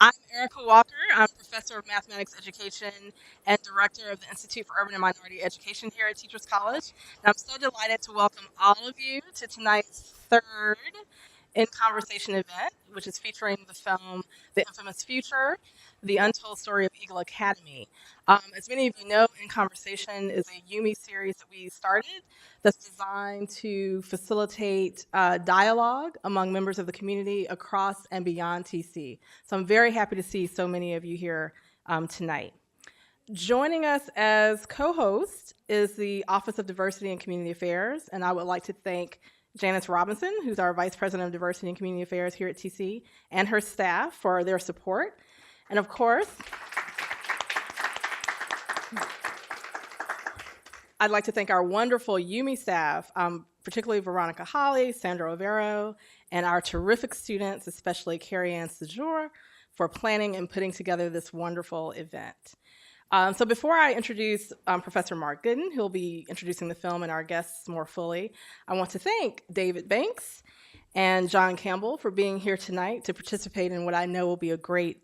I'm Erica Walker. I'm professor of mathematics education and director of the Institute for Urban and Minority Education here at Teachers College. And I'm so delighted to welcome all of you to tonight's third In Conversation event, which is featuring the film The Infamous Future, the untold story of Eagle Academy. As many of you know, In Conversation is a Yumi series that we started that's designed to facilitate dialogue among members of the community across and beyond TC. So I'm very happy to see so many of you here tonight. Joining us as co-host is the Office of Diversity and Community Affairs, and I would like to thank Janice Robinson, who's our Vice President of Diversity and Community Affairs here at TC, and her staff for their support. And of course, I'd like to thank our wonderful Yumi staff, particularly Veronica Holly, Sandra Overo, and our terrific students, especially Carrie Ann Sejour, for planning and putting together this wonderful event. So before I introduce Professor Mark Gooden, who'll be introducing the film and our guests more fully, I want to thank David Banks and John Campbell for being here tonight to participate in what I know will be a great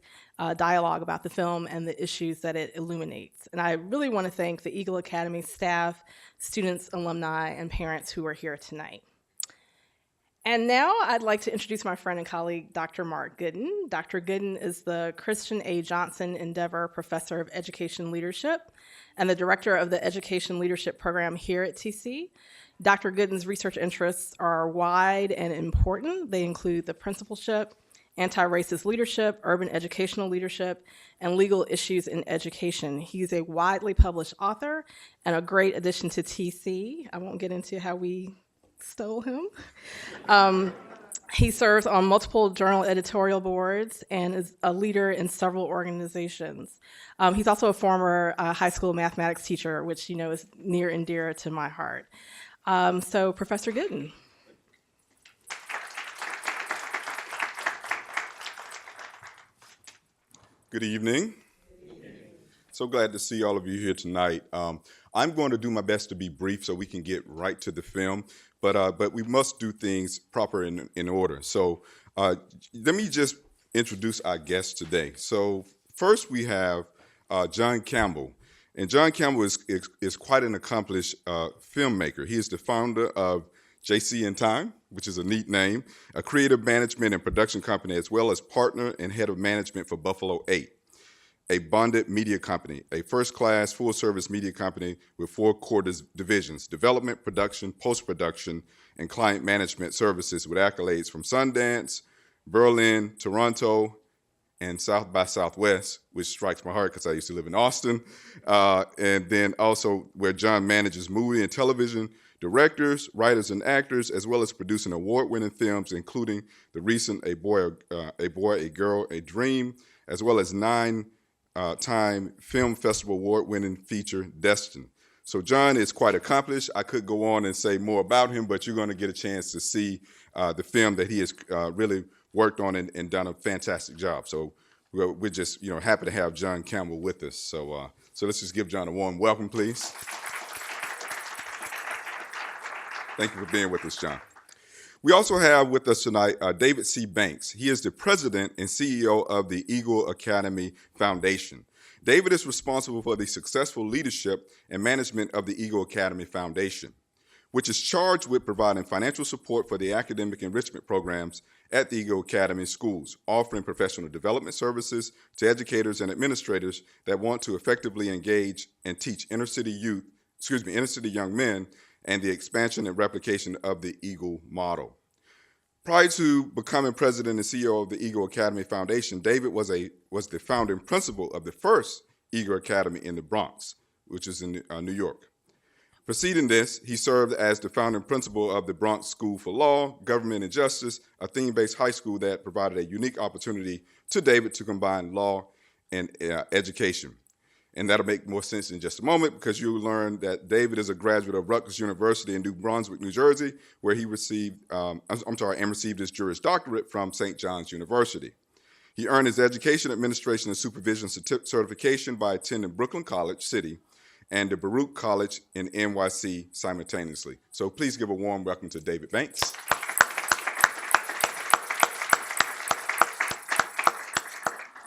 dialogue about the film and the issues that it illuminates. And I really want to thank the Eagle Academy staff, students, alumni, and parents who are here tonight. And now I'd like to introduce my friend and colleague, Dr. Mark Gooden. Dr. Gooden is the Christian A. Johnson Endeavor Professor of Education Leadership and the Director of the Education Leadership Program here at TC. Dr. Gooden's research interests are wide and important. They include the principalship, anti-racist leadership, urban educational leadership, and legal issues in education. He's a widely published author and a great addition to TC. I won't get into how we stole him. He serves on multiple journal editorial boards and is a leader in several organizations. He's also a former high school mathematics teacher, which is near and dear to my heart. So Professor Gooden. Good evening. So glad to see all of you here tonight. I'm going to do my best to be brief so we can get right to the film, but we must do things proper in order. So let me just introduce our guests today. So first we have John Campbell. And John Campbell is quite an accomplished filmmaker. He is the founder of JC in Time, which is a neat name, a creative management and production company, as well as partner and head of management for Buffalo 8, a bonded media company, a first-class, full-service media company with 4 core divisions: development, production, post-production, and client management services with accolades from Sundance, Berlin, Toronto, and South by Southwest, which strikes my heart because I used to live in Austin, and then also where John manages movie and television directors, writers, and actors, as well as producing award-winning films, including the recent A Boy, a Girl, a Dream, as well as 9-time Film Festival award-winning feature, Destined. So John is quite accomplished. I could go on and say more about him, but you're going to get a chance to see the film that he has really worked on and done a fantastic job. So we're just happy to have John Campbell with us. So let's just give John a warm welcome, please. Thank you for being with us, John. We also have with us tonight David C. Banks. He is the president and CEO of the Eagle Academy Foundation. David is responsible for the successful leadership and management of the Eagle Academy Foundation, which is charged with providing financial support for the academic enrichment programs at the Eagle Academy schools, offering professional development services to educators and administrators that want to effectively engage and teach inner city young men, and the expansion and replication of the Eagle model. Prior to becoming president and CEO of the Eagle Academy Foundation, David was the founding principal of the first Eagle Academy in the Bronx, which is in New York. Preceding this, he served as the founding principal of the Bronx School for Law, Government, and Justice, a theme-based high school that provided a unique opportunity to David to combine law and education. And that'll make more sense in just a moment, because you'll learn that David is a graduate of Rutgers University in New Brunswick, New Jersey, where he received his Juris Doctorate from St. John's University. He earned his Education Administration and Supervision certification by attending Brooklyn College City and the Baruch College in NYC simultaneously. So please give a warm welcome to David Banks.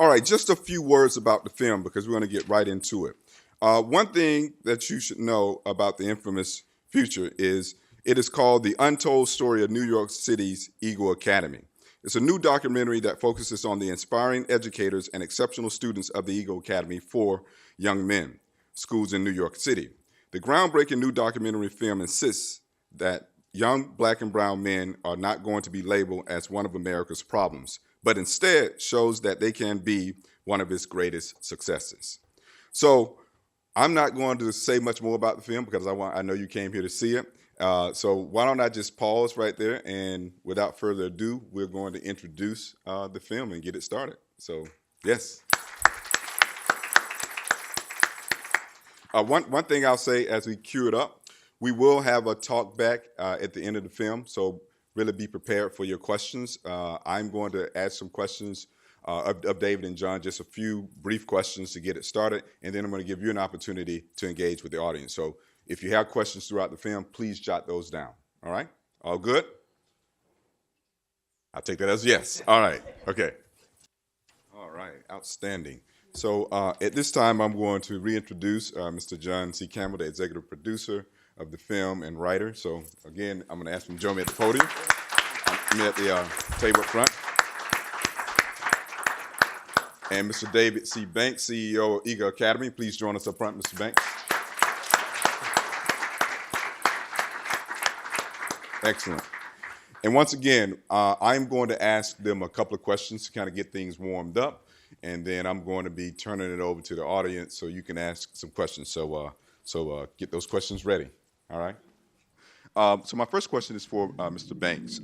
All right, just a few words about the film because we're going to get right into it. One thing that you should know about the infamous future is it is called The Untold Story of New York City's Eagle Academy. It's a new documentary that focuses on the inspiring educators and exceptional students of the Eagle Academy for young men, schools in New York City. The groundbreaking new documentary film insists that young black and brown men are not going to be labeled as one of America's problems, but instead shows that they can be one of its greatest successes. So I'm not going to say much more about the film because I know you came here to see it. So why don't I just pause right there, and without further ado, we're going to introduce the film and get it started. So, yes. One thing I'll say as we cue it up, we will have a talk back at the end of the film, so really be prepared for your questions. I'm going to ask some questions of David and John, just a few brief questions to get it started, and then I'm going to give you an opportunity to engage with the audience. So if you have questions throughout the film, please jot those down. All right? All good? I'll take that as yes. All right. Okay. All right. Outstanding. So at this time, I'm going to reintroduce Mr. John C. Campbell, the executive producer of the film and writer. So again, I'm going to ask him to join me at the podium. I'm at the table up front. And Mr. David C. Banks, CEO of Eagle Academy. Please join us up front, Mr. Banks. Excellent. And once again, I'm going to ask them a couple of questions to kind of get things warmed up, and then I'm going to be turning it over to the audience so you can ask some questions. So get those questions ready. All right. So my first question is for Mr. Banks.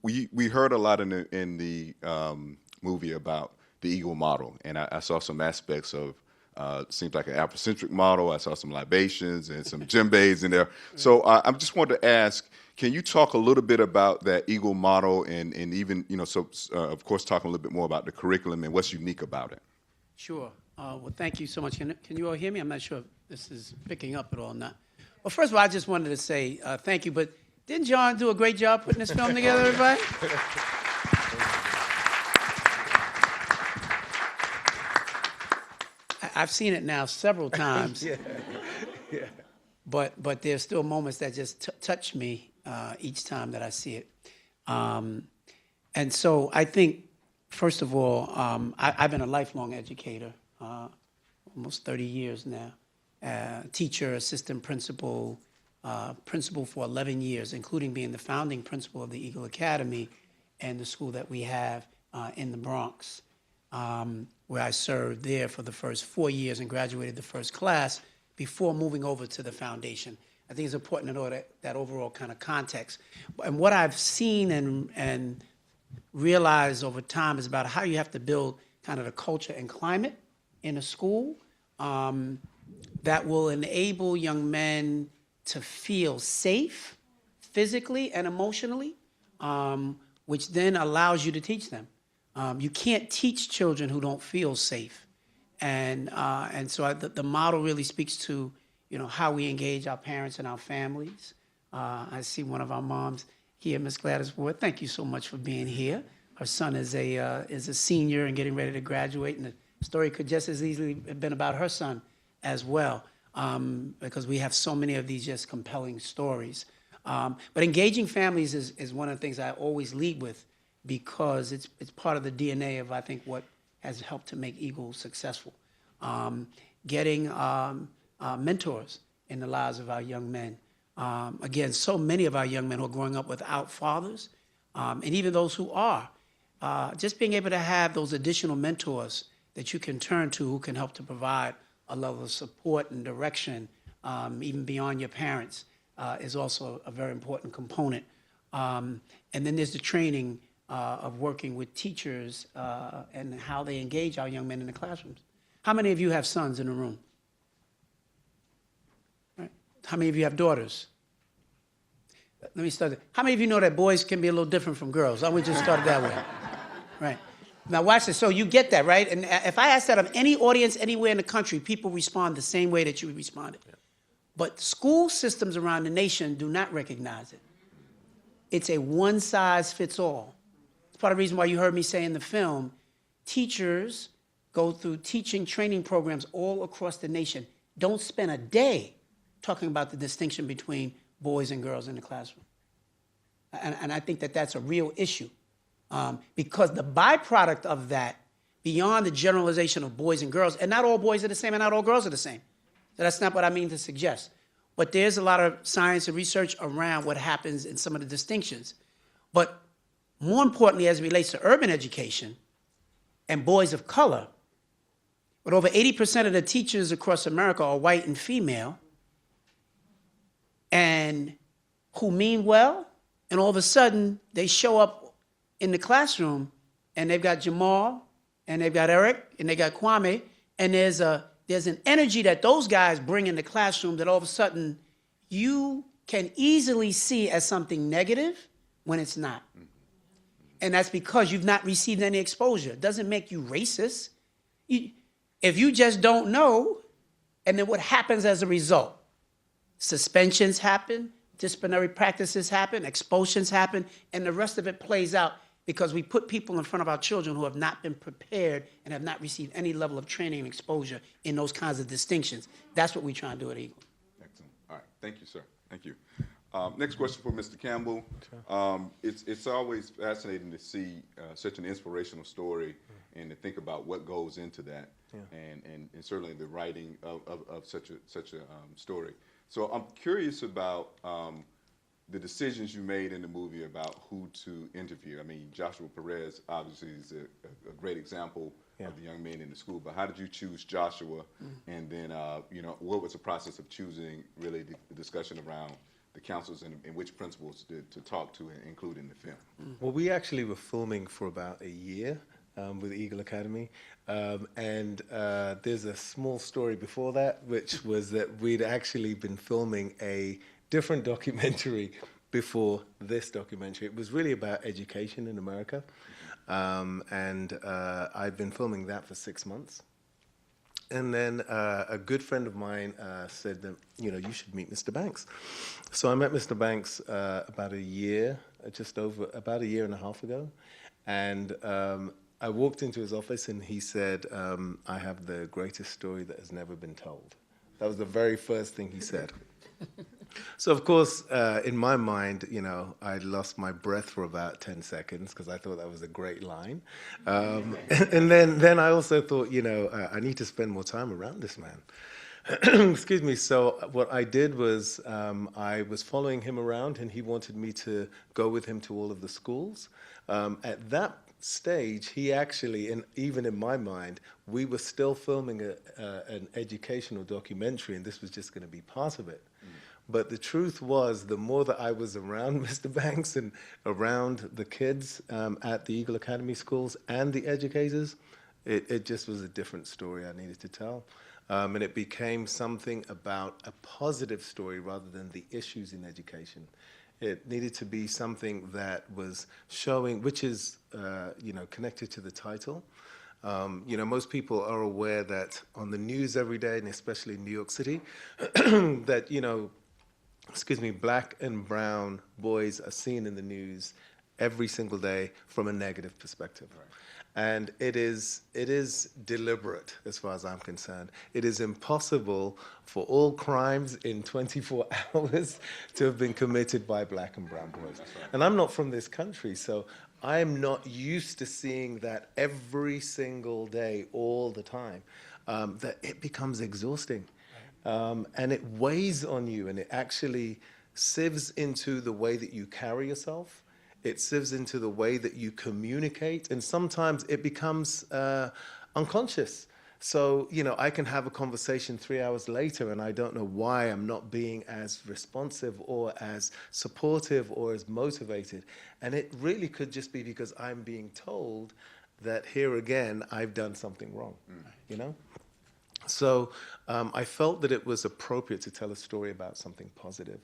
We heard a lot in the movie about the Eagle model, and I saw some aspects of. Seems like an Afrocentric model. I saw some libations and some djembes in there. So I just wanted to ask, can you talk a little bit about that Eagle model and even, of course, talking a little bit more about the curriculum and what's unique about it? Sure. Well, thank you so much. Can you all hear me? I'm not sure if this is picking up at all or not. Well, first of all, I just wanted to say thank you. But didn't John do a great job putting this film together, everybody? I've seen it now several times, yeah. But there's still moments that just touch me each time that I see it. And so I think, first of all, I've been a lifelong educator, almost 30 years now, teacher, assistant principal, principal for 11 years, including being the founding principal of the Eagle Academy and the school that we have in the Bronx. Where I served there for the first 4 years and graduated the first class before moving over to the foundation. I think it's important to know that overall kind of context. And what I've seen and realized over time is about how you have to build kind of the culture and climate in a school that will enable young men to feel safe physically and emotionally, which then allows you to teach them. You can't teach children who don't feel safe, and so the model really speaks to how we engage our parents and our families. I see one of our moms here, Miss Gladys Ward. Thank you so much for being here. Her son is a senior and getting ready to graduate, and the story could just as easily have been about her son as well, because we have so many of these just compelling stories. But engaging families is one of the things I always lead with, because it's part of the DNA of, I think, what has helped to make Eagle successful. Getting mentors in the lives of our young men. Again, so many of our young men who are growing up without fathers, and even those who are, just being able to have those additional mentors that you can turn to who can help to provide a level of support and direction, even beyond your parents, is also a very important component. And then there's the training of working with teachers and how they engage our young men in the classrooms. How many of you have sons in the room? Right. How many of you have daughters? Let me start. How many of you know that boys can be a little different from girls? I would just start it that way. Right. Now watch this. So you get that, right? And if I ask that of any audience anywhere in the country, people respond the same way that you responded. Yeah. But school systems around the nation do not recognize it. It's a one-size-fits-all. It's part of the reason why you heard me say in the film, teachers go through teaching training programs all across the nation, don't spend a day talking about the distinction between boys and girls in the classroom. And I think that that's a real issue, because the byproduct of that, beyond the generalization of boys and girls, and not all boys are the same and not all girls are the same. So that's not what I mean to suggest. But there's a lot of science and research around what happens in some of the distinctions. But more importantly, as it relates to urban education and boys of color, but over 80% of the teachers across America are white and female, and who mean well, and all of a sudden they show up in the classroom and they've got Jamal and they've got Eric and they got Kwame, and there's an energy that those guys bring in the classroom that all of a sudden you can easily see as something negative when it's not. And that's because you've not received any exposure. It doesn't make you racist. If you just don't know, and then what happens as a result? Suspensions happen, disciplinary practices happen, expulsions happen, and the rest of it plays out because we put people in front of our children who have not been prepared and have not received any level of training and exposure in those kinds of distinctions. That's what we try and do at Eagle. Excellent. All right. Thank you, sir. Thank you. Next question for Mr. Campbell. It's always fascinating to see such an inspirational story and to think about what goes into that, and certainly the writing of such a story. So I'm curious about the decisions you made in the movie about who to interview. I mean, Joshua Perez obviously is a great example of the young men in the school, but how did you choose Joshua? And then, what was the process of choosing really the discussion around the councils and which principals to talk to and include in the film? Well, we actually were filming for about a year with Eagle Academy. And there's a small story before that, which was that we'd actually been filming a different documentary before this documentary. It was really about education in America. And I'd been filming that for 6 months. And then a good friend of mine said that, you should meet Mr. Banks. So I met Mr. Banks about a year and a half ago. And I walked into his office and he said, I have the greatest story that has never been told. That was the very first thing he said. So, of course, in my mind, I lost my breath for about 10 seconds because I thought that was a great line. And then I also thought, I need to spend more time around this man. Excuse me. So what I did was I was following him around and he wanted me to go with him to all of the schools. At that stage, he actually, and even in my mind, we were still filming an educational documentary, and this was just going to be part of it. But the truth was, the more that I was around Mr. Banks and around the kids at the Eagle Academy schools and the educators, it just was a different story I needed to tell. And it became something about a positive story rather than the issues in education. It needed to be something that was showing, which is, connected to the title. Most people are aware that on the news every day, and especially in New York City, that, black and brown boys are seen in the news every single day from a negative perspective. Right. And it is deliberate as far as I'm concerned. It is impossible for all crimes in 24 hours to have been committed by black and brown boys. Right. And I'm not from this country, so I'm not used to seeing that every single day, all the time, that it becomes exhausting. And it weighs on you, and it actually sieves into the way that you carry yourself. It sieves into the way that you communicate, and sometimes it becomes unconscious. So, I can have a conversation 3 hours later, and I don't know why I'm not being as responsive or as supportive or as motivated. And it really could just be because I'm being told that here again, I've done something wrong, So I felt that it was appropriate to tell a story about something positive.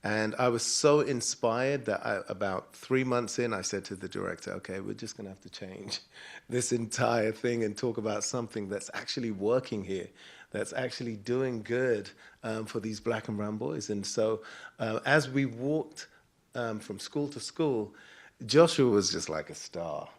And I was so inspired that about 3 months in, I said to the director, okay, we're just going to have to change this entire thing and talk about something that's actually working here, that's actually doing good for these black and brown boys. And so as we walked from school to school, Joshua was just like a star.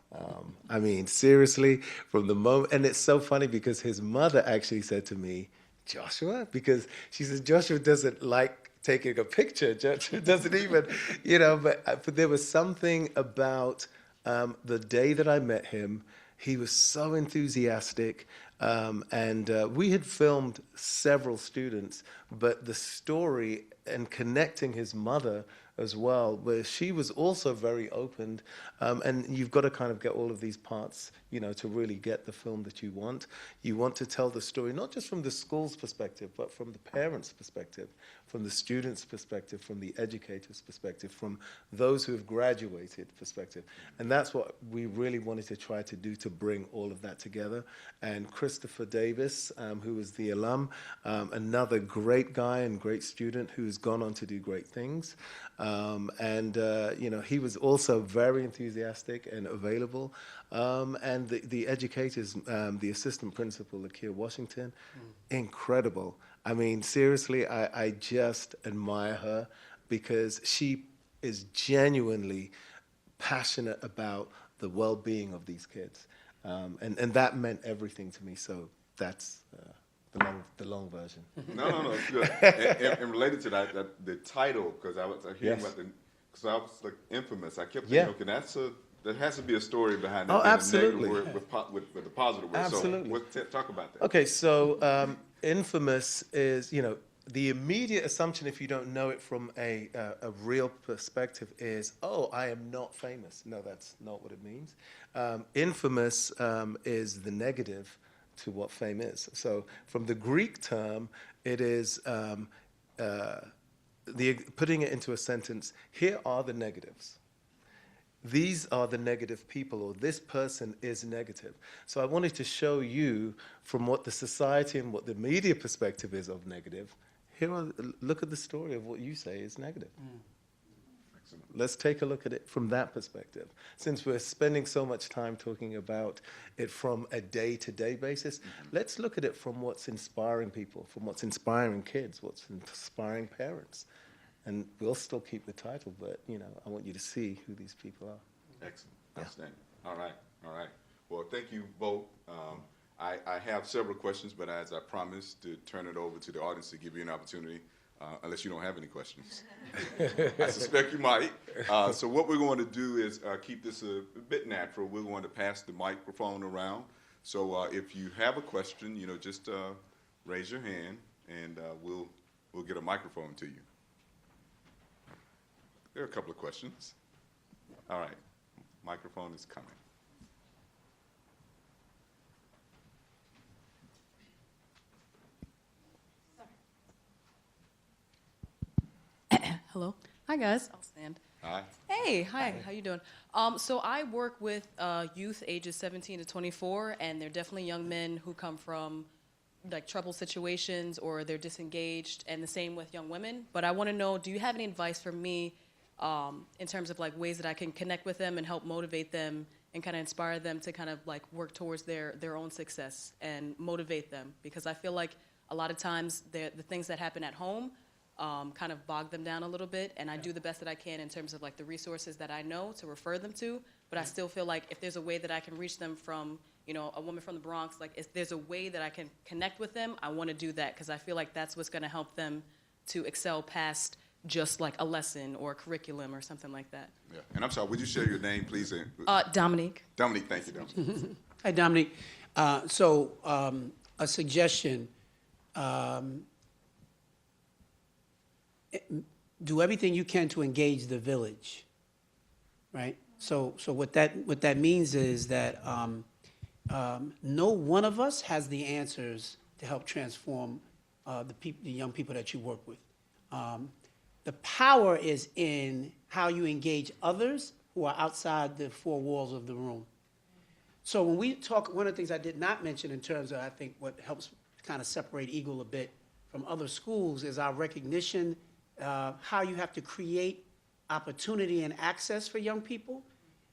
I mean, seriously, from the moment, and it's so funny because his mother actually said to me, Joshua, because she says Joshua doesn't like taking a picture. Joshua doesn't even, but there was something about the day that I met him. He was so enthusiastic, and we had filmed several students, but the story and connecting his mother as well, where she was also very open, and you've got to kind of get all of these parts, to really get the film that you want. You want to tell the story, not just from the school's perspective, but from the parents' perspective, from the students' perspective, from the educators' perspective, from those who have graduated perspective. And that's what we really wanted to try to do, to bring all of that together. And Christopher Davis, who was the alum, another great guy and great student who's gone on to do great things. He was also very enthusiastic and available. And the educators, the assistant principal, Lakia Washington, incredible. I mean, seriously, I just admire her because she is genuinely passionate about the well-being of these kids. And that meant everything to me. So that's the long version. No, it's good. And related to that, the title, because I was hearing about because I was like infamous. I kept thinking, okay, there has to be a story behind it. Oh, in a absolutely. negative word with the positive word. Absolutely. So talk about that. Okay, so infamous is, the immediate assumption, if you don't know it from a real perspective, is, oh, I am not famous. No, that's not what it means. Infamous is the negative to what fame is. So from the Greek term, it is putting it into a sentence, here are the negatives. These are the negative people, or this person is negative. So I wanted to show you from what the society and what the media perspective is of negative. Look at the story of what you say is negative. Let's take a look at it from that perspective. Since we're spending so much time talking about it from a day-to-day basis, let's look at it from what's inspiring people, from what's inspiring kids, what's inspiring parents. And we'll still keep the title, but, I want you to see who these people are. Excellent. Outstanding. All right. Well, thank you both. I have several questions, but as I promised to turn it over to the audience to give you an opportunity, unless you don't have any questions. I suspect you might. So what we're going to do is keep this a bit natural. We're going to pass the microphone around. So if you have a question, just raise your hand, and we'll get a microphone to you. There are a couple of questions. All right. Microphone is coming. Hello. Hi, guys. I'll stand. Hi. Hey, hi. How you doing? So I work with youth ages 17 to 24, and they're definitely young men who come from like troubled situations or they're disengaged, and the same with young women. But I want to know, do you have any advice for me in terms of like ways that I can connect with them and help motivate them and kind of inspire them to kind of like work towards their own success and motivate them? Because I feel like a lot of times the things that happen at home kind of bog them down a little bit, and I do the best that I can in terms of like the resources that I know to refer them to, but I still feel like if there's a way that I can reach them from, a woman from the Bronx, like if there's a way that I can connect with them, I want to do that because I feel like that's what's going to help them to excel past just like a lesson or a curriculum or something like that. Yeah. And I'm sorry, would you share your name, please? Dominique. Dominique, thank you, Dominique. Hi, Dominique. A suggestion. Do everything you can to engage the village, right? So what that means is that no one of us has the answers to help transform the young people that you work with. The power is in how you engage others who are outside the four walls of the room. So when we talk, one of the things I did not mention in terms of, I think, what helps kind of separate Eagle a bit from other schools is our recognition how you have to create opportunity and access for young people,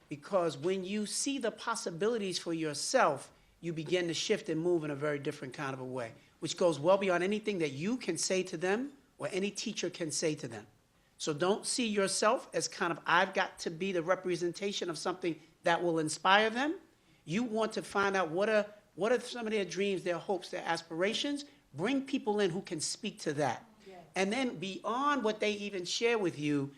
because when you see the possibilities for yourself, you begin to shift and move in a very different kind of a way, which goes well beyond anything that you can say to them or any teacher can say to them. So don't see yourself as kind of, I've got to be the representation of something that will inspire them. You want to find out what are some of their dreams, their hopes, their aspirations. Bring people in who can speak to that. And then beyond what they even share with you,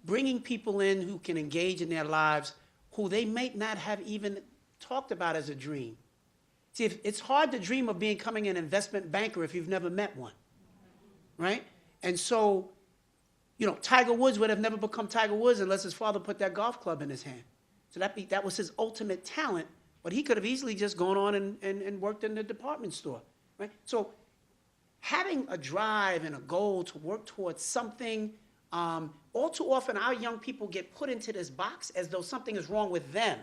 bringing people in who can engage in their lives who they may not have even talked about as a dream. See, it's hard to dream of becoming an investment banker if you've never met one, right? And so, Tiger Woods would have never become Tiger Woods unless his father put that golf club in his hand. So that was his ultimate talent, but he could have easily just gone on and worked in the department store, right? So having a drive and a goal to work towards something, all too often our young people get put into this box as though something is wrong with them.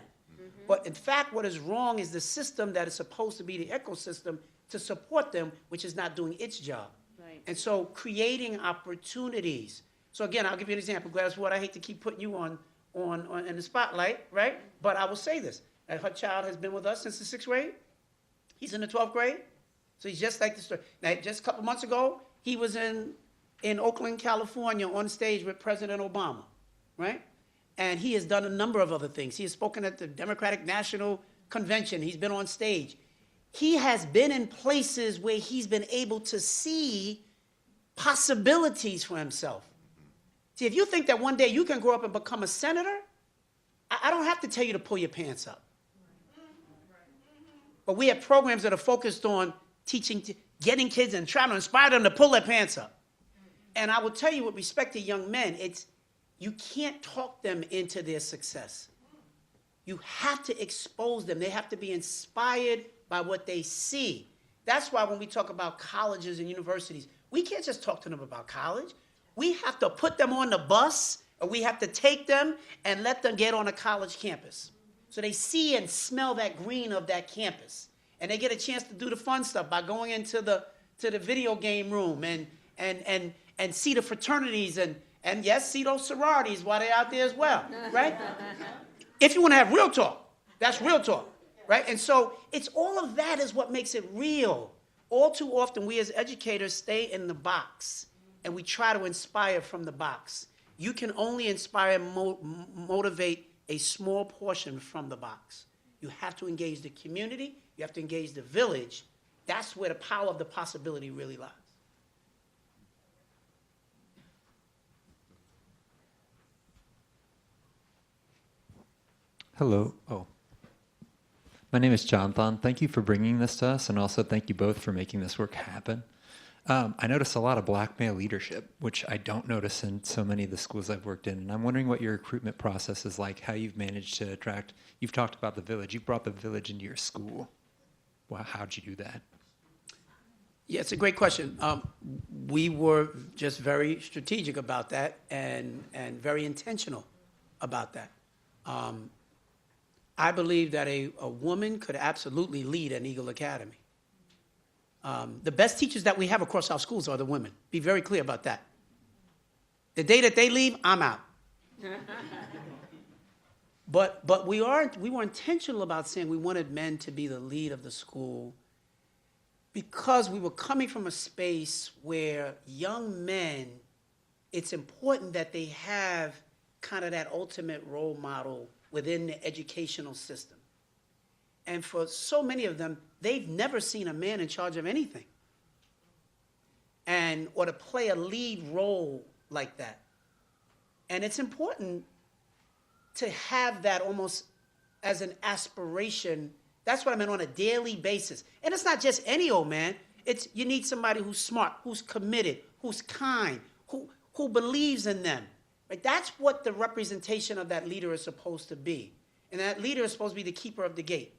But in fact, what is wrong is the system that is supposed to be the ecosystem to support them, which is not doing its job. Right. And so creating opportunities. So again, I'll give you an example. Gladys Ward, I hate to keep putting you on in the spotlight, right? But I will say this. Her child has been with us since the 6th grade. He's in the 12th grade. So he's just like the story. Now, just a couple months ago, he was in Oakland, California on stage with President Obama, right? And he has done a number of other things. He has spoken at the Democratic National Convention. He's been on stage. He has been in places where he's been able to see possibilities for himself. See, if you think that one day you can grow up and become a senator, I don't have to tell you to pull your pants up. But we have programs that are focused on teaching, getting kids and trying to inspire them to pull their pants up. And I will tell you with respect to young men, you can't talk them into their success. You have to expose them. They have to be inspired by what they see. That's why when we talk about colleges and universities, we can't just talk to them about college. We have to put them on the bus, or we have to take them and let them get on a college campus. So they see and smell that green of that campus. And they get a chance to do the fun stuff by going into the video game room and see the fraternities and yes, see those sororities while they're out there as well, right? If you want to have real talk, that's real talk, right? And so it's all of that is what makes it real. All too often, we as educators stay in the box, and we try to inspire from the box. You can only inspire and motivate a small portion from the box. You have to engage the community. You have to engage the village. That's where the power of the possibility really lies. Hello. My name is Jonathan. Thank you for bringing this to us, and also thank you both for making this work happen. I notice a lot of black male leadership, which I don't notice in so many of the schools I've worked in. And I'm wondering what your recruitment process is like, how you've managed to attract. You've talked about the village. You've brought the village into your school. Well, how'd you do that? Yeah, it's a great question. We were just very strategic about that and very intentional about that. I believe that a woman could absolutely lead an Eagle Academy. The best teachers that we have across our schools are the women. Be very clear about that. The day that they leave, I'm out. But we were intentional about saying we wanted men to be the lead of the school because we were coming from a space where young men, it's important that they have kind of that ultimate role model within the educational system. And for so many of them, they've never seen a man in charge of anything. Or to play a lead role like that. And it's important to have that almost as an aspiration. That's what I meant, on a daily basis. And it's not just any old man. You need somebody who's smart, who's committed, who's kind, who believes in them. Right? That's what the representation of that leader is supposed to be. And that leader is supposed to be the keeper of the gate,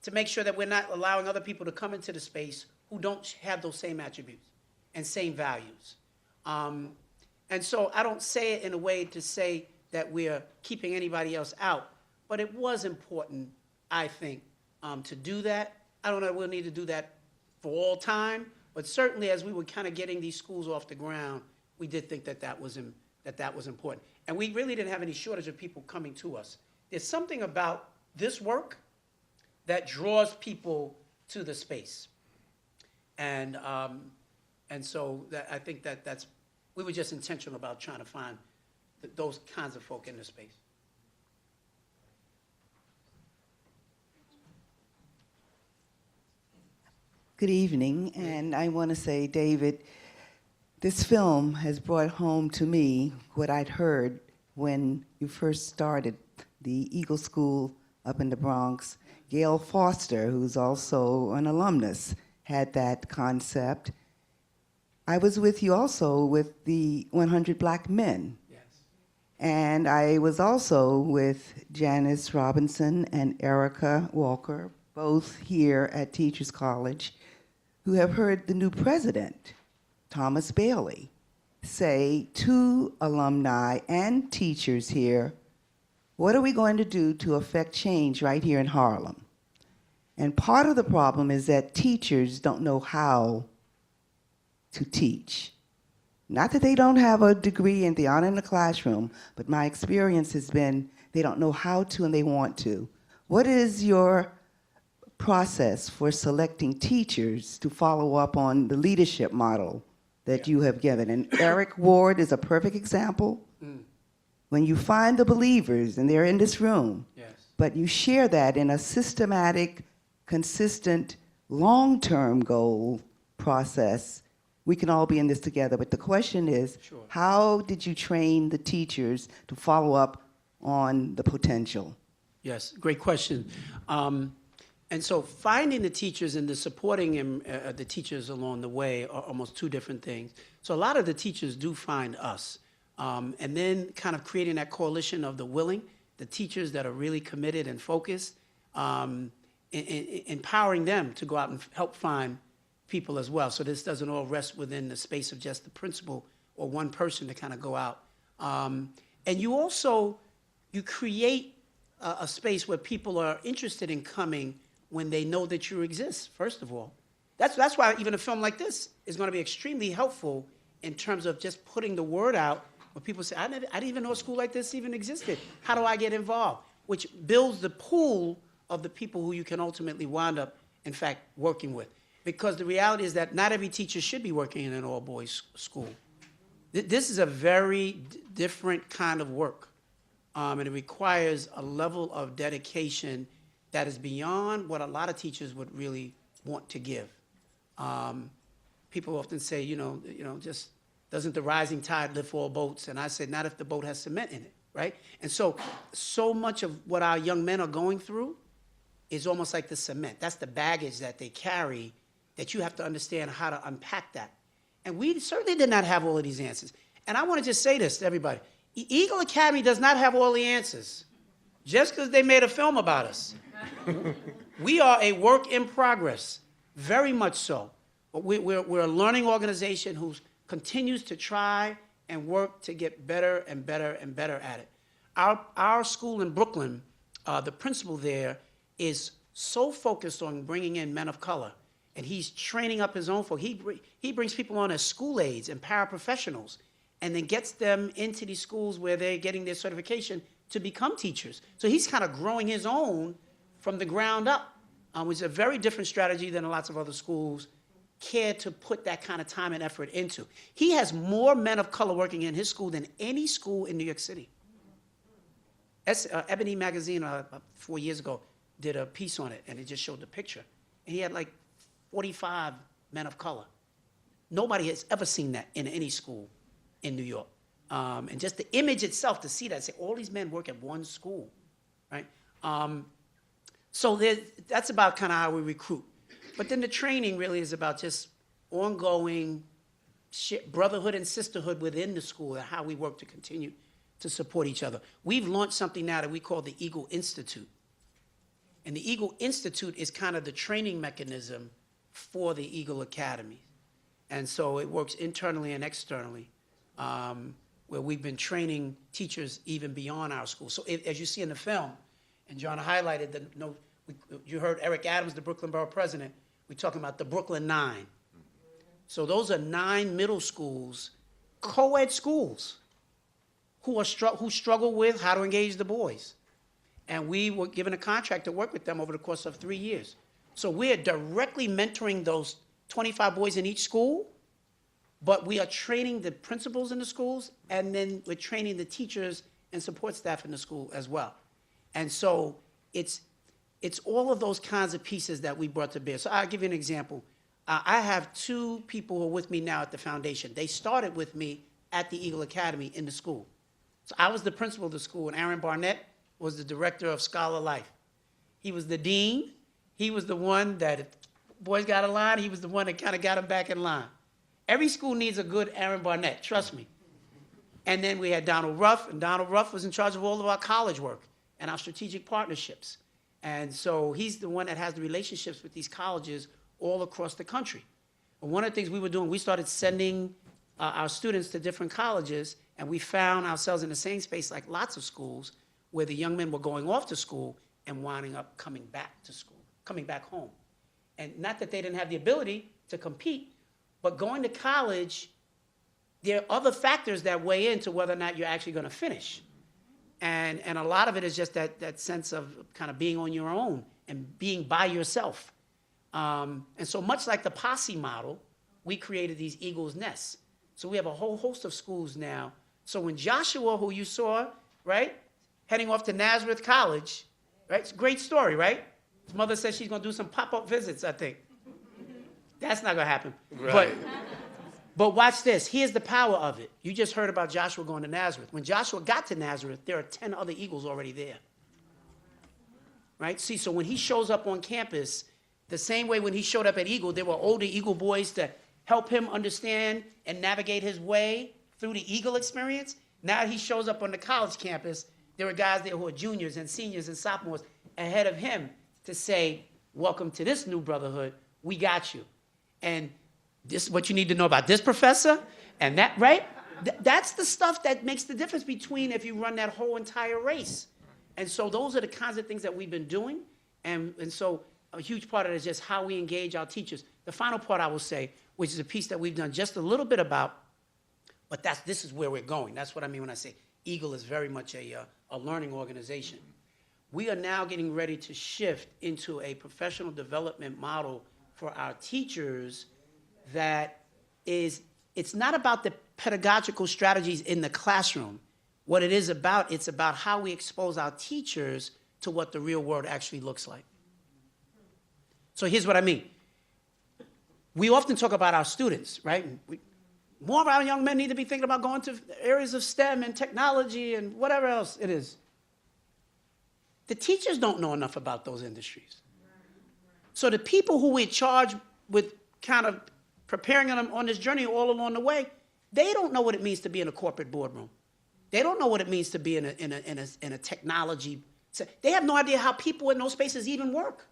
to make sure that we're not allowing other people to come into the space who don't have those same attributes and same values. And so I don't say it in a way to say that we're keeping anybody else out, but it was important, I think, to do that. I don't know if we'll need to do that for all time, but certainly as we were kind of getting these schools off the ground, we did think that was important. And we really didn't have any shortage of people coming to us. There's something about this work that draws people to the space. And so I think that's We were just intentional about trying to find those kinds of folk in the space. Good evening, and I want to say, David, this film has brought home to me what I'd heard when you first started the Eagle School up in the Bronx. Gail Foster, who's also an alumnus, had that concept. I was with you also with the 100 Black Men. Yes. And I was also with Janice Robinson and Erica Walker, both here at Teachers College, who have heard the new president, Thomas Bailey, say to alumni and teachers here, what are we going to do to affect change right here in Harlem? And part of the problem is that teachers don't know how to teach. Not that they don't have a degree and they aren't in the classroom, but my experience has been they don't know how to and they want to. What is your process for selecting teachers to follow up on the leadership model that you have given? And Eric Ward is a perfect example. When you find the believers, and they're in this room, Yes. but you share that in a systematic, consistent, long-term goal process, we can all be in this together. But the question is, Sure. how did you train the teachers to follow up on the potential? Yes, great question. And so finding the teachers and the supporting the teachers along the way are almost two different things. So a lot of the teachers do find us. And then kind of creating that coalition of the willing, the teachers that are really committed and focused, empowering them to go out and help find people as well. So this doesn't all rest within the space of just the principal or one person to kind of go out. And you also, you create a space where people are interested in coming when they know that you exist, first of all. That's why even a film like this is going to be extremely helpful in terms of just putting the word out where people say, I didn't even know a school like this even existed. How do I get involved? Which builds the pool of the people who you can ultimately wind up, in fact, working with. Because the reality is that not every teacher should be working in an all-boys school. This is a very different kind of work. And it requires a level of dedication that is beyond what a lot of teachers would really want to give. People often say, just doesn't the rising tide lift all boats? And I said, not if the boat has cement in it, right? And so much of what our young men are going through is almost like the cement. That's the baggage that they carry that you have to understand how to unpack that. And we certainly did not have all of these answers. And I want to just say this to everybody. Eagle Academy does not have all the answers just because they made a film about us. We are a work in progress, very much so. But we're a learning organization who continues to try and work to get better and better and better at it. Our school in Brooklyn, the principal there is so focused on bringing in men of color, and he's training up his own folk. He brings people on as school aides and paraprofessionals, and then gets them into these schools where they're getting their certification to become teachers. So he's kind of growing his own from the ground up, which is a very different strategy than lots of other schools care to put that kind of time and effort into. He has more men of color working in his school than any school in New York City. Ebony Magazine 4 years ago did a piece on it, and it just showed the picture. And he had like 45 men of color. Nobody has ever seen that in any school in New York. And just the image itself, to see that, say all these men work at one school, right? So that's about kind of how we recruit. But then the training really is about just ongoing brotherhood and sisterhood within the school and how we work to continue to support each other. We've launched something now that we call the Eagle Institute. And the Eagle Institute is kind of the training mechanism for the Eagle Academy. And so it works internally and externally, where we've been training teachers even beyond our school. So as you see in the film, and John highlighted, you heard Eric Adams, the Brooklyn Borough President, we're talking about the Brooklyn 9. So those are 9 middle schools, co-ed schools, who struggle with how to engage the boys. And we were given a contract to work with them over the course of 3 years. So we're directly mentoring those 25 boys in each school but we are training the principals in the schools, and then we're training the teachers and support staff in the school as well. And so it's all of those kinds of pieces that we brought to bear. So I'll give you an example. I have 2 people who are with me now at the foundation. They started with me at the Eagle Academy in the school. So I was the principal of the school, and Aaron Barnett was the director of Scholar Life. He was the dean. He was the one that, if boys got in line, he was the one that kind of got them back in line. Every school needs a good Aaron Barnett, trust me. And then we had Donald Ruff, and Donald Ruff was in charge of all of our college work and our strategic partnerships. And so he's the one that has the relationships with these colleges all across the country. And one of the things we were doing, we started sending our students to different colleges, and we found ourselves in the same space like lots of schools where the young men were going off to school and winding up coming back to school, coming back home. And not that they didn't have the ability to compete, but going to college, there are other factors that weigh into whether or not you're actually going to finish. And a lot of it is just that sense of kind of being on your own and being by yourself. And so much like the posse model, we created these Eagles Nests. So we have a whole host of schools now. So when Joshua, who you saw, right, heading off to Nazareth College, right, it's a great story, right? His mother says she's going to do some pop-up visits, I think. That's not going to happen. Right. But watch this. Here's the power of it. You just heard about Joshua going to Nazareth. When Joshua got to Nazareth, there are 10 other Eagles already there. Right? See, so when he shows up on campus, the same way when he showed up at Eagle, there were older Eagle boys to help him understand and navigate his way through the Eagle experience. Now he shows up on the college campus, there are guys there who are juniors and seniors and sophomores ahead of him to say, welcome to this new brotherhood. We got you. And this is what you need to know about this professor and that, right? That's the stuff that makes the difference between if you run that whole entire race. And so those are the kinds of things that we've been doing. And so a huge part of it is just how we engage our teachers. The final part I will say, which is a piece that we've done just a little bit about, but this is where we're going. That's what I mean when I say Eagle is very much a learning organization. We are now getting ready to shift into a professional development model for our teachers that is, it's not about the pedagogical strategies in the classroom. What it is about, it's about how we expose our teachers to what the real world actually looks like. So here's what I mean. We often talk about our students, right? More of our young men need to be thinking about going to areas of STEM and technology and whatever else it is. The teachers don't know enough about those industries. So the people who we charge with kind of preparing them on this journey all along the way, they don't know what it means to be in a corporate boardroom. They don't know what it means to be in a technology. They have no idea how people in those spaces even work.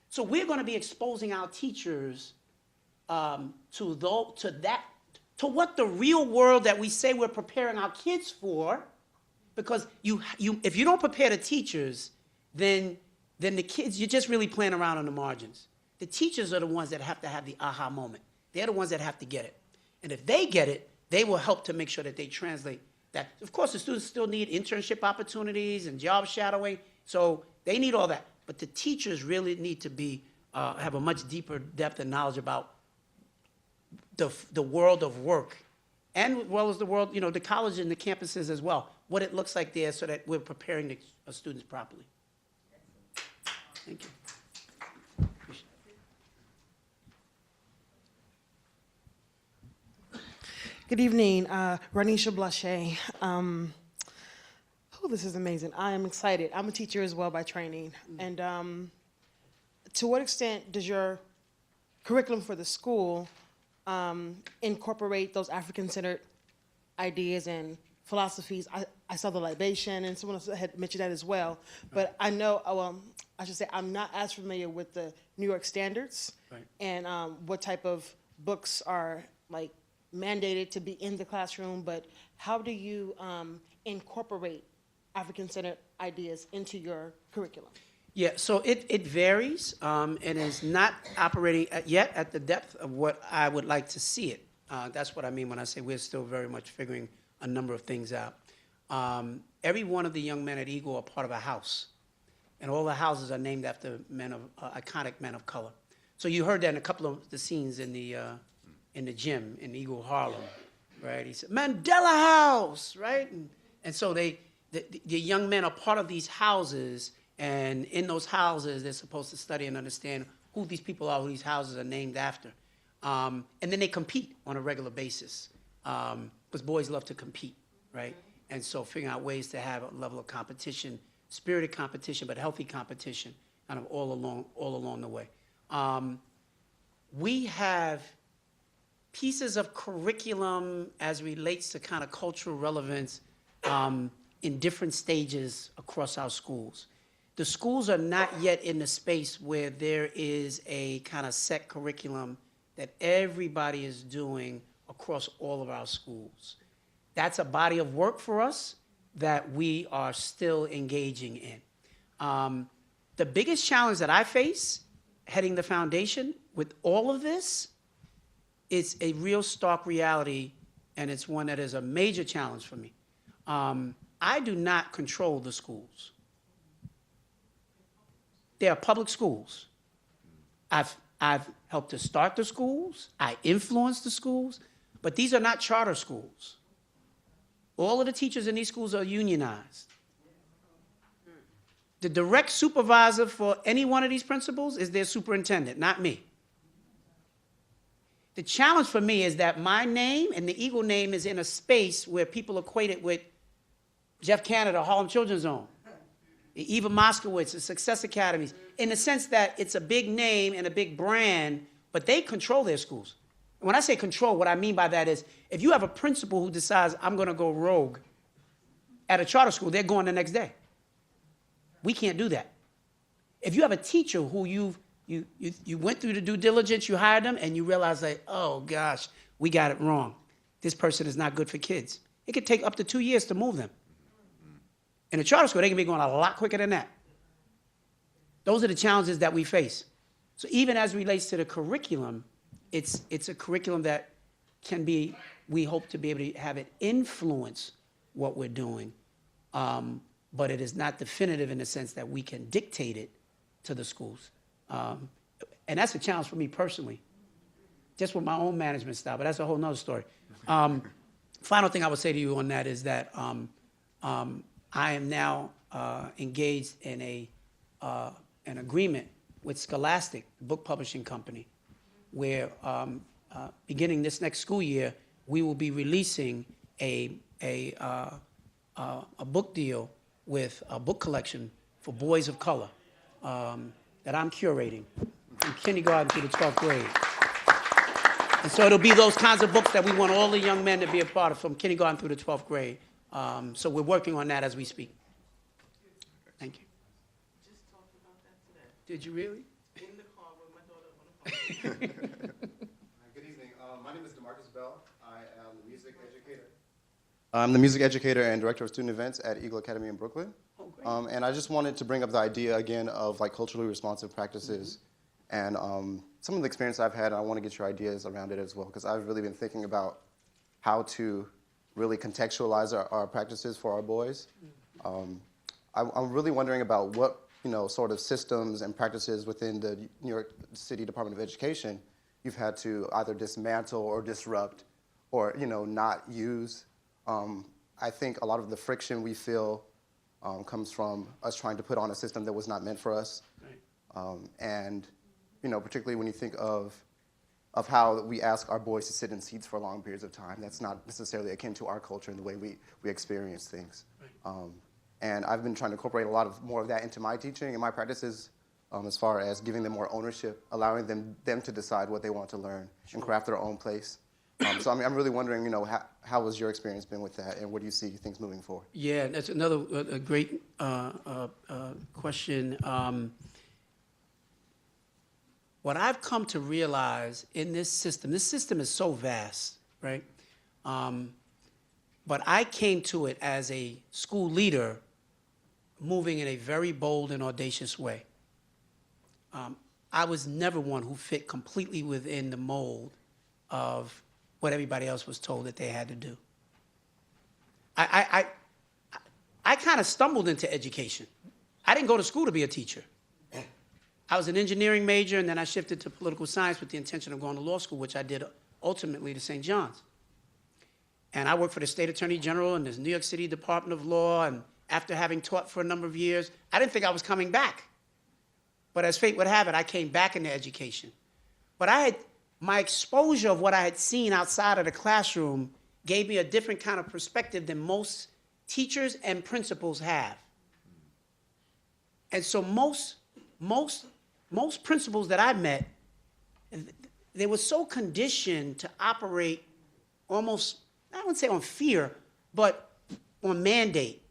So we're going to be exposing our teachers to what the real world that we say we're preparing our kids for, because if you don't prepare the teachers, then the kids, you're just really playing around on the margins. The teachers are the ones that have to have the aha moment. They're the ones that have to get it. And if they get it, they will help to make sure that they translate that. Of course, the students still need internship opportunities and job shadowing, so they need all that. But the teachers really need to have a much deeper depth and knowledge about the world of work, and as well as the world, the college and the campuses as well, what it looks like there so that we're preparing the students properly. Thank you. Good evening, Ranisha Blache. This is amazing. I am excited. I'm a teacher as well by training. And to what extent does your curriculum for the school incorporate those African-centered ideas and philosophies? I saw the libation, and someone else had mentioned that as well. But I know, I should say, I'm not as familiar with the New York standards, right, and what type of books are mandated to be in the classroom. But how do you incorporate African-centered ideas into your curriculum? Yeah, so it varies and is not operating yet at the depth of what I would like to see it. That's what I mean when I say we're still very much figuring a number of things out. Every one of the young men at Eagle are part of a house, and all the houses are named after iconic men of color. So you heard that in a couple of the scenes in the in the gym in Eagle Harlem, right? He said, Mandela House, right? And so the young men are part of these houses, and in those houses, they're supposed to study and understand who these people are, who these houses are named after. And then they compete on a regular basis, because boys love to compete, right? And so figuring out ways to have a level of competition, spirited competition, but healthy competition, kind of all along the way. We have pieces of curriculum as relates to kind of cultural relevance in different stages across our schools. The schools are not yet in the space where there is a kind of set curriculum that everybody is doing across all of our schools. That's a body of work for us that we are still engaging in. The biggest challenge that I face heading the foundation with all of this is a real stark reality, and it's one that is a major challenge for me. I do not control the schools. They are public schools. I've helped to start the schools. I influence the schools, but these are not charter schools. All of the teachers in these schools are unionized. The direct supervisor for any one of these principals is their superintendent, not me. The challenge for me is that my name and the Eagle name is in a space where people equate it with Jeff Canada, Harlem Children's Zone, Eva Moskowitz, the Success Academies, in the sense that it's a big name and a big brand, but they control their schools. And when I say control, what I mean by that is if you have a principal who decides I'm going to go rogue at a charter school, they're going the next day. We can't do that. If you have a teacher who you went through the due diligence, you hired them, and you realize that, oh gosh, we got it wrong. This person is not good for kids. It could take up to 2 years to move them. In a charter school, they can be going a lot quicker than that. Those are the challenges that we face. So even as it relates to the curriculum, it's a curriculum that can be, we hope to be able to have it influence what we're doing, but it is not definitive in the sense that we can dictate it to the schools. And that's a challenge for me personally, just with my own management style, but that's a whole nother story. Final thing I would say to you on that is that I am now engaged in an agreement with Scholastic, the book publishing company, where beginning this next school year, we will be releasing a book deal with a book collection for boys of color that I'm curating from kindergarten through the 12th grade. And so it'll be those kinds of books that we want all the young men to be a part of from kindergarten through the 12th grade. So we're working on that as we speak. Thank you. Just talked about that today. Did you really? In the car with my daughter on the phone. Good evening. My name is DeMarcus Bell. I am the music educator. I'm the music educator and director of student events at Eagle Academy in Brooklyn. Oh, great. And I just wanted to bring up the idea again of like culturally responsive practices and some of the experience I've had. And I want to get your ideas around it as well, because I've really been thinking about how to really contextualize our practices for our boys. I'm really wondering about what sort of systems and practices within the New York City Department of Education you've had to either dismantle or disrupt or not use. I think a lot of the friction we feel comes from us trying to put on a system that was not meant for us. Right. And particularly when you think of how we ask our boys to sit in seats for long periods of time, that's not necessarily akin to our culture and the way we experience things. Right. And I've been trying to incorporate a lot more of that into my teaching and my practices, as far as giving them more ownership, allowing them to decide what they want to learn and craft their own place. So I'm really wondering, how has your experience been with that, and what do you see things moving forward? Yeah, that's another a great question. What I've come to realize in this system is so vast, right? But I came to it as a school leader moving in a very bold and audacious way. I was never one who fit completely within the mold of what everybody else was told that they had to do. I kind of stumbled into education. I didn't go to school to be a teacher. I was an engineering major, and then I shifted to political science with the intention of going to law school, which I did ultimately to St. John's. And I worked for the State Attorney General and the New York City Department of Law, and after having taught for a number of years, I didn't think I was coming back. But as fate would have it, I came back into education. But my exposure of what I had seen outside of the classroom gave me a different kind of perspective than most teachers and principals have. And so most principals that I met, they were so conditioned to operate almost, I wouldn't say on fear, but on mandate,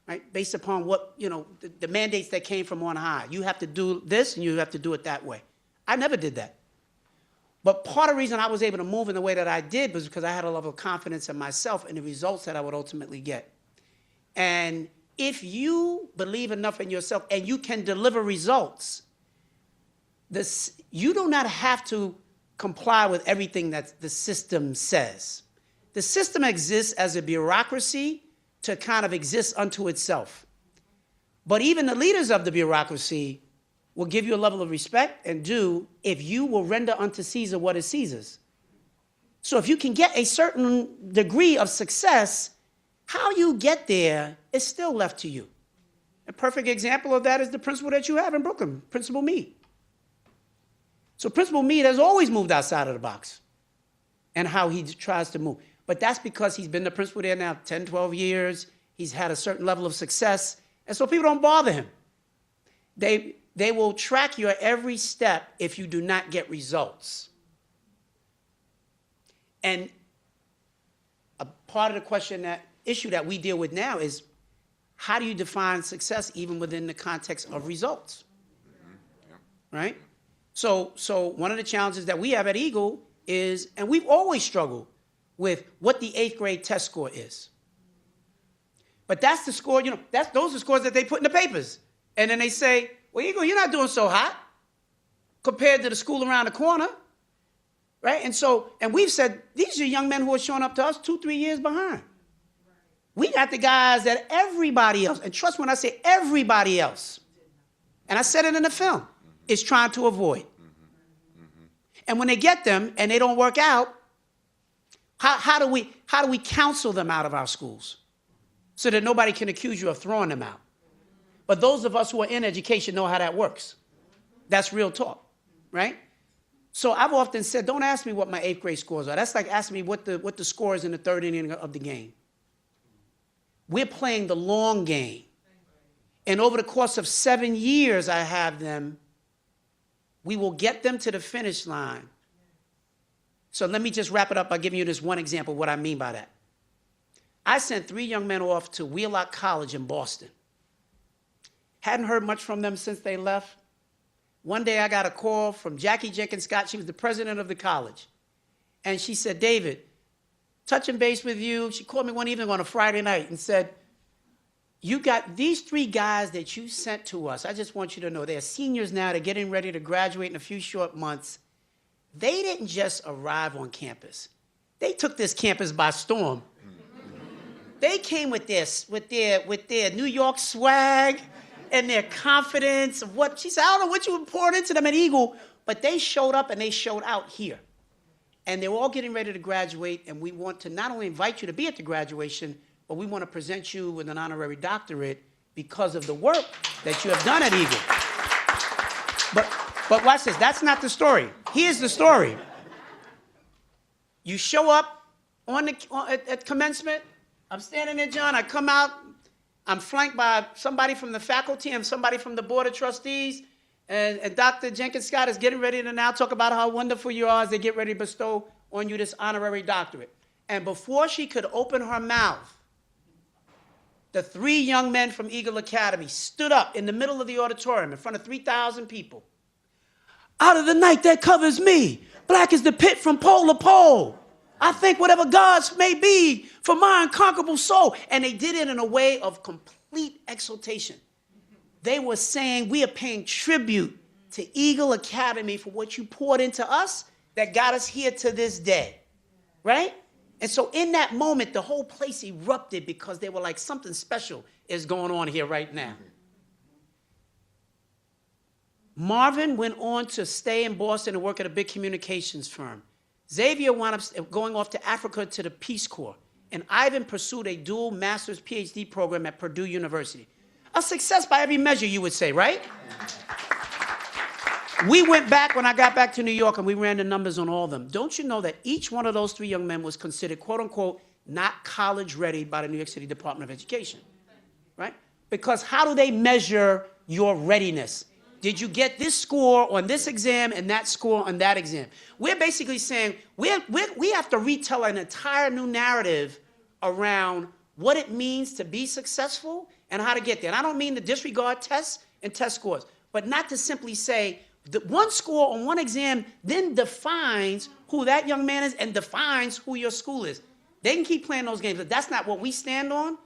right? Based upon what, the mandates that came from on high. You have to do this and you have to do it that way. I never did that. But part of the reason I was able to move in the way that I did was because I had a level of confidence in myself and the results that I would ultimately get. And if you believe enough in yourself and you can deliver results, you do not have to comply with everything that the system says. The system exists as a bureaucracy to kind of exist unto itself. But even the leaders of the bureaucracy will give you a level of respect and due if you will render unto Caesar what is Caesar's. So if you can get a certain degree of success, how you get there is still left to you. A perfect example of that is the principal that you have in Brooklyn, Principal Meade. So Principal Meade has always moved outside of the box and how he tries to move. But that's because he's been the principal there now 10, 12 years. He's had a certain level of success. And so people don't bother him. They will track your every step if you do not get results. And a part of the issue that we deal with now is how do you define success even within the context of results? Right? So one of the challenges that we have at Eagle is, and we've always struggled with what the 8th grade test score is. But that's the score, those are scores that they put in the papers. And then they say, well, Eagle, you're not doing so hot compared to the school around the corner, right? And we've said, these are young men who are showing up to us 2-3 years behind. We got the guys that everybody else, and trust when I say everybody else, and I said it in the film, is trying to avoid. And when they get them and they don't work out, how do we counsel them out of our schools so that nobody can accuse you of throwing them out? But those of us who are in education know how that works. That's real talk, right? So I've often said, don't ask me what my 8th grade scores are. That's like asking me what the score is in the 3rd inning of the game. We're playing the long game. And over the course of 7 years I have them, we will get them to the finish line. So let me just wrap it up by giving you this one example of what I mean by that. I sent 3 young men off to Wheelock College in Boston. Hadn't heard much from them since they left. One day I got a call from Jackie Jenkins Scott. She was the president of the college. And she said, David, touching base with you. She called me one evening on a Friday night and said, you got these 3 guys that you sent to us. I just want you to know they're seniors now. They're getting ready to graduate in a few short months. They didn't just arrive on campus. They took this campus by storm. They came with their New York swag and their confidence of what, she said, I don't know what you poured into them at Eagle, but they showed up and they showed out here. And they're all getting ready to graduate, and we want to not only invite you to be at the graduation, but we want to present you with an honorary doctorate because of the work that you have done at Eagle. But watch this, that's not the story. Here's the story. You show up at commencement, I'm standing there, John, I come out, I'm flanked by somebody from the faculty and somebody from the board of trustees, and Dr. Jenkins Scott is getting ready to now talk about how wonderful you are as they get ready to bestow on you this honorary doctorate. And before she could open her mouth, the 3 young men from Eagle Academy stood up in the middle of the auditorium in front of 3,000 people. Out of the night that covers me, black is the pit from pole to pole. I think whatever gods may be for my unconquerable soul. And they did it in a way of complete exaltation. They were saying, we are paying tribute to Eagle Academy for what you poured into us that got us here to this day, right? And so in that moment, the whole place erupted because they were like, something special is going on here right now. Marvin went on to stay in Boston and work at a big communications firm. Xavier wound up going off to Africa to the Peace Corps. And Ivan pursued a dual master's PhD program at Purdue University. A success by every measure, you would say, right? We went back when I got back to New York and we ran the numbers on all of them. Don't you know that each one of those 3 young men was considered, quote unquote, not college ready by the New York City Department of Education, right? Because how do they measure your readiness? Did you get this score on this exam and that score on that exam? We're basically saying we have to retell an entire new narrative around what it means to be successful and how to get there. And I don't mean to disregard tests and test scores, but not to simply say that one score on one exam then defines who that young man is and defines who your school is. They can keep playing those games, but that's not what we stand on.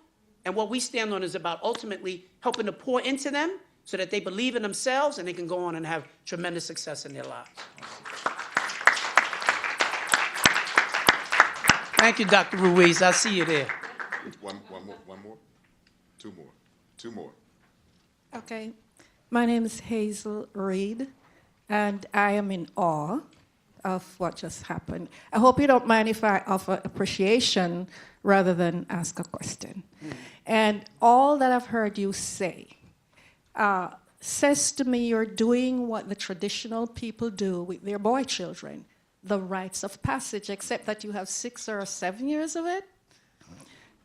And what we stand on is about ultimately helping to pour into them so that they believe in themselves and they can go on and have tremendous success in their lives. Thank you, Dr. Ruiz. I see you there. One more, two more. Okay. My name is Hazel Reed, and I am in awe of what just happened. I hope you don't mind if I offer appreciation rather than ask a question. And all that I've heard you say says to me you're doing what the traditional people do with their boy children, the rites of passage, except that you have 6 or 7 years of it.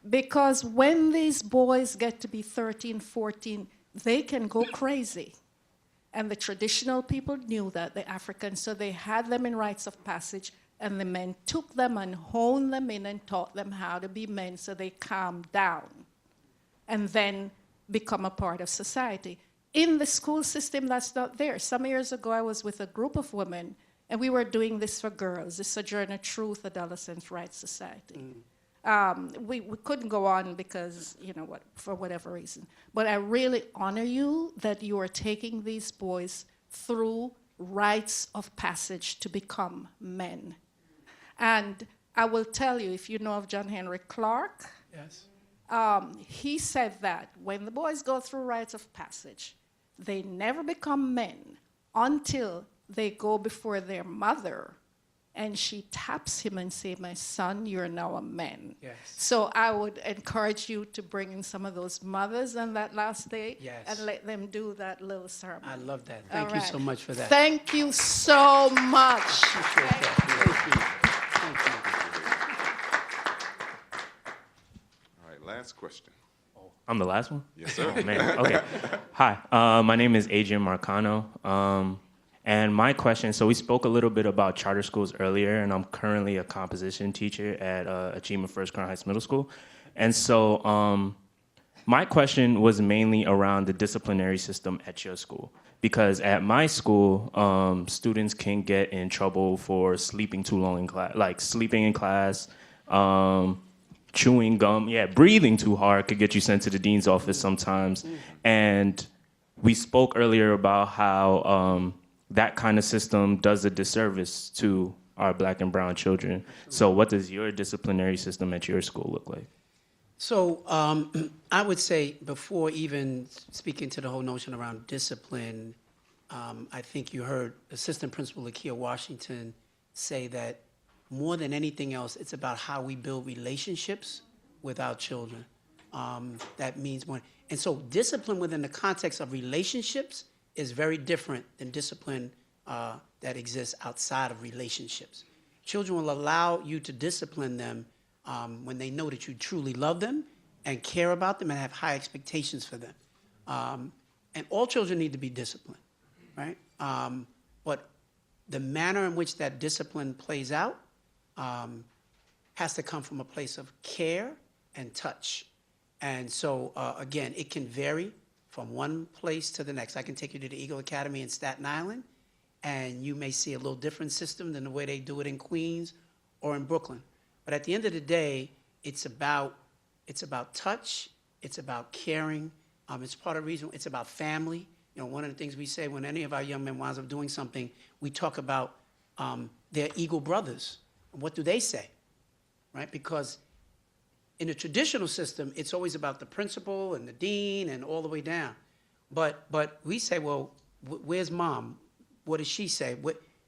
Because when these boys get to be 13, 14, they can go crazy. And the traditional people knew that, the Africans, so they had them in rites of passage, and the men took them and honed them in and taught them how to be men so they calmed down and then become a part of society. In the school system, that's not there. Some years ago, I was with a group of women, and we were doing this for girls, the Sojourner Truth Adolescent Rights Society. We couldn't go on because, for whatever reason. But I really honor you that you are taking these boys through rites of passage to become men. And I will tell you, if you know of John Henry Clark, Yes. he said that when the boys go through rites of passage, they never become men until they go before their mother and she taps him and say, "My son, you're now a man." Yes. So I would encourage you to bring in some of those mothers on that last day Yes. and let them do that little ceremony. I love that. All Thank you right. so much for that. Thank you so much. Appreciate that. Thank you. Thank you. All right, last question. I'm the last one? Yes, sir. Oh, man. Okay. Hi, my name is Adrian Marcano. And my question, so we spoke a little bit about charter schools earlier, and I'm currently a composition teacher at Achievement First Crown Heights Middle School. And so my question was mainly around the disciplinary system at your school. Because at my school, students can get in trouble for sleeping too long in class, like sleeping in class, chewing gum, breathing too hard could get you sent to the dean's office sometimes. And we spoke earlier about how that kind of system does a disservice to our Black and brown children. So what does your disciplinary system at your school look like? So I would say, before even speaking to the whole notion around discipline, I think you heard Assistant Principal Lakia Washington say that more than anything else, it's about how we build relationships with our children. That means more. And so discipline within the context of relationships is very different than discipline that exists outside of relationships. Children will allow you to discipline them when they know that you truly love them and care about them and have high expectations for them. And all children need to be disciplined, right? But the manner in which that discipline plays out has to come from a place of care and touch. And so, again, it can vary from one place to the next. I can take you to the Eagle Academy in Staten Island, and you may see a little different system than the way they do it in Queens or in Brooklyn. But at the end of the day, it's about touch, it's about caring, it's part of the reason, it's about family. One of the things we say when any of our young men winds up doing something, we talk about their Eagle brothers. What do they say, right? Because in the traditional system, it's always about the principal and the dean and all the way down. But we say, well, where's mom? What does she say?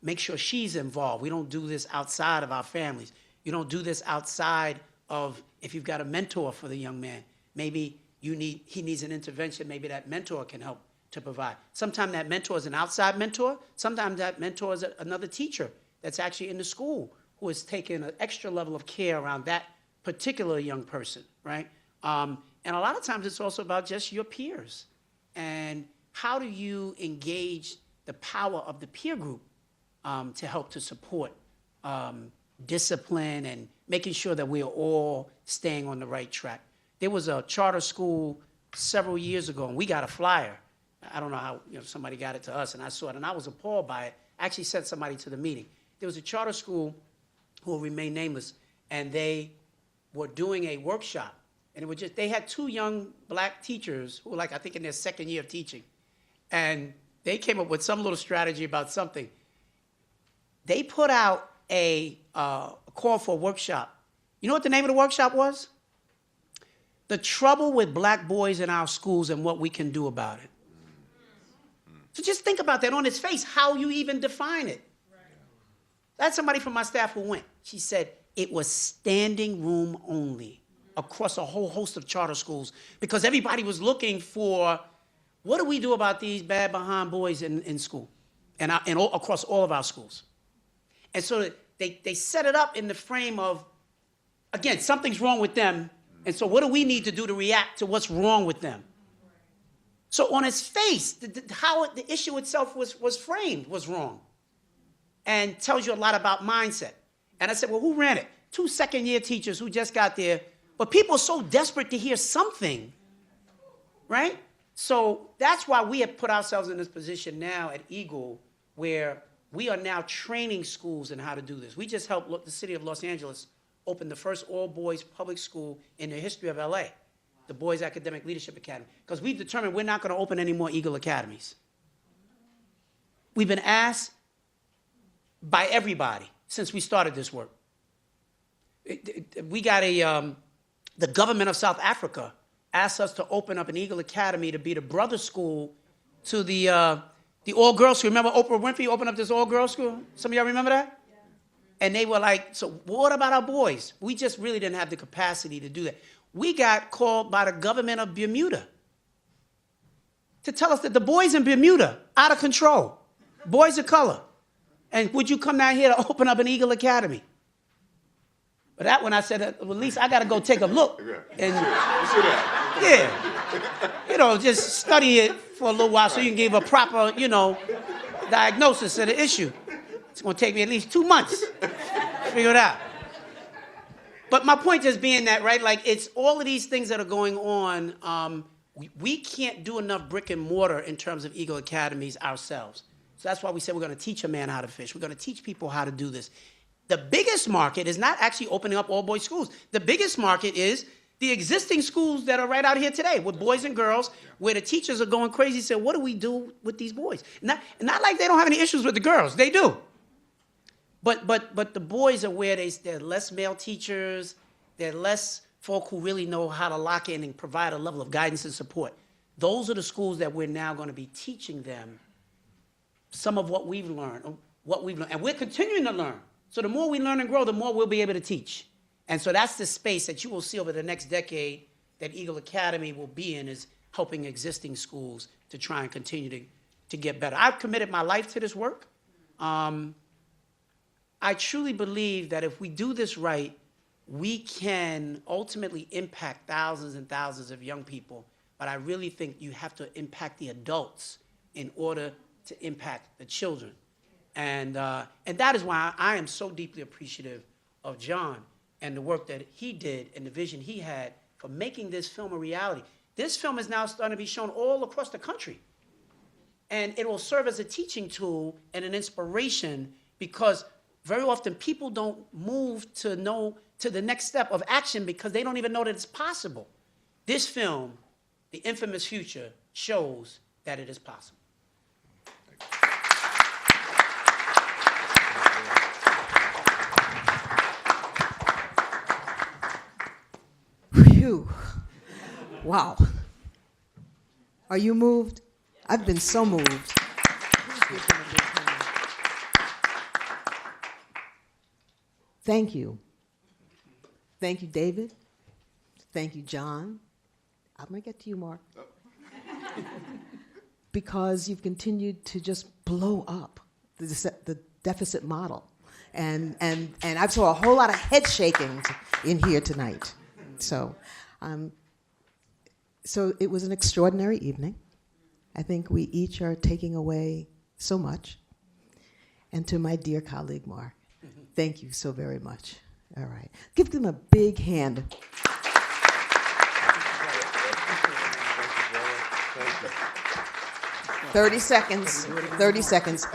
make sure she's involved. We don't do this outside of our families. You don't do this outside of, if you've got a mentor for the young man, maybe he needs an intervention, maybe that mentor can help to provide. Sometimes that mentor is an outside mentor. Sometimes that mentor is another teacher that's actually in the school who is taking an extra level of care around that particular young person, right? And a lot of times it's also about just your peers. And how do you engage the power of the peer group to help to support discipline and making sure that we are all staying on the right track? There was a charter school several years ago, and we got a flyer. I don't know how, somebody got it to us, and I saw it, and I was appalled by it. I actually sent somebody to the meeting. There was a charter school who will remain nameless, and they were doing a workshop, and they had 2 young black teachers who were I think in their 2nd year of teaching, and they came up with some little strategy about something. They put out a call for a workshop. You know what the name of the workshop was? The trouble with black boys in our schools and what we can do about it. So just think about that on its face, how you even define it. I had somebody from my staff who went. She said it was standing room only across a whole host of charter schools because everybody was looking for, what do we do about these bad behind boys in school and across all of our schools? And so they set it up in the frame of, again, something's wrong with them, and so what do we need to do to react to what's wrong with them? So on its face, how the issue itself was framed was wrong and tells you a lot about mindset. And I said, well, who ran it? 2 2nd-year teachers who just got there, but people are so desperate to hear something, right? So that's why we have put ourselves in this position now at Eagle where we are now training schools in how to do this. We just helped the city of Los Angeles open the first all-boys public school in the history of LA, the Boys Academic Leadership Academy, because we've determined we're not going to open any more Eagle Academies. We've been asked by everybody since we started this work. We got the government of South Africa asked us to open up an Eagle Academy to be the brother school to the all-girls school. Remember Oprah Winfrey opened up this all-girls school? Some of y'all remember that? And they were like, so what about our boys? We just really didn't have the capacity to do that. We got called by the government of Bermuda to tell us that the boys in Bermuda, out of control, boys of color, and would you come down here to open up an Eagle Academy? But that one I said, well, at least I got to go take a look. And yeah, just study it for a little while so you can give a proper, diagnosis of the issue. It's going to take me at least 2 months to figure it out. But my point just being that, right, it's all of these things that are going on. We can't do enough brick and mortar in terms of Eagle Academies ourselves. So that's why we said we're going to teach a man how to fish. We're going to teach people how to do this. The biggest market is not actually opening up all-boys schools. The biggest market is the existing schools that are right out here today with boys and girls, where the teachers are going crazy, saying, what do we do with these boys? Not like they don't have any issues with the girls. They do. But the boys are where there are less male teachers, there are less folk who really know how to lock in and provide a level of guidance and support. Those are the schools that we're now going to be teaching them some of what we've learned, and we're continuing to learn. So the more we learn and grow, the more we'll be able to teach. And so that's the space that you will see over the next decade that Eagle Academy will be in, is helping existing schools to try and continue to get better. I've committed my life to this work. I truly believe that if we do this right, we can ultimately impact thousands and thousands of young people. But I really think you have to impact the adults in order to impact the children. And that is why I am so deeply appreciative of John and the work that he did and the vision he had for making this film a reality. This film is now starting to be shown all across the country. And it will serve as a teaching tool and an inspiration, because very often people don't move to the next step of action because they don't even know that it's possible. This film, The Infamous Future, shows that it is possible. Phew. Wow. Are you moved? I've been so moved. thank you. Thank you, David. Thank you, John. I'm going to get to you, Mark. Because you've continued to just blow up the deficit model. And I saw a whole lot of head shakings in here tonight. So it was an extraordinary evening. I think we each are taking away so much. And to my dear colleague, Mark, thank you so very much. All right. Give them a big hand. 30 seconds. 30 seconds.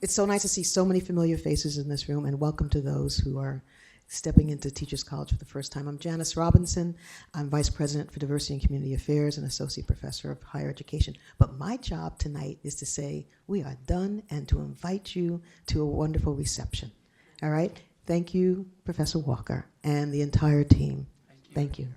It's so nice to see so many familiar faces in this room, and welcome to those who are stepping into Teachers College for the first time. I'm Janice Robinson. I'm Vice President for Diversity and Community Affairs and Associate Professor of Higher Education. But my job tonight is to say we are done and to invite you to a wonderful reception. All right? Thank you, Professor Walker, and the entire team. Thank you.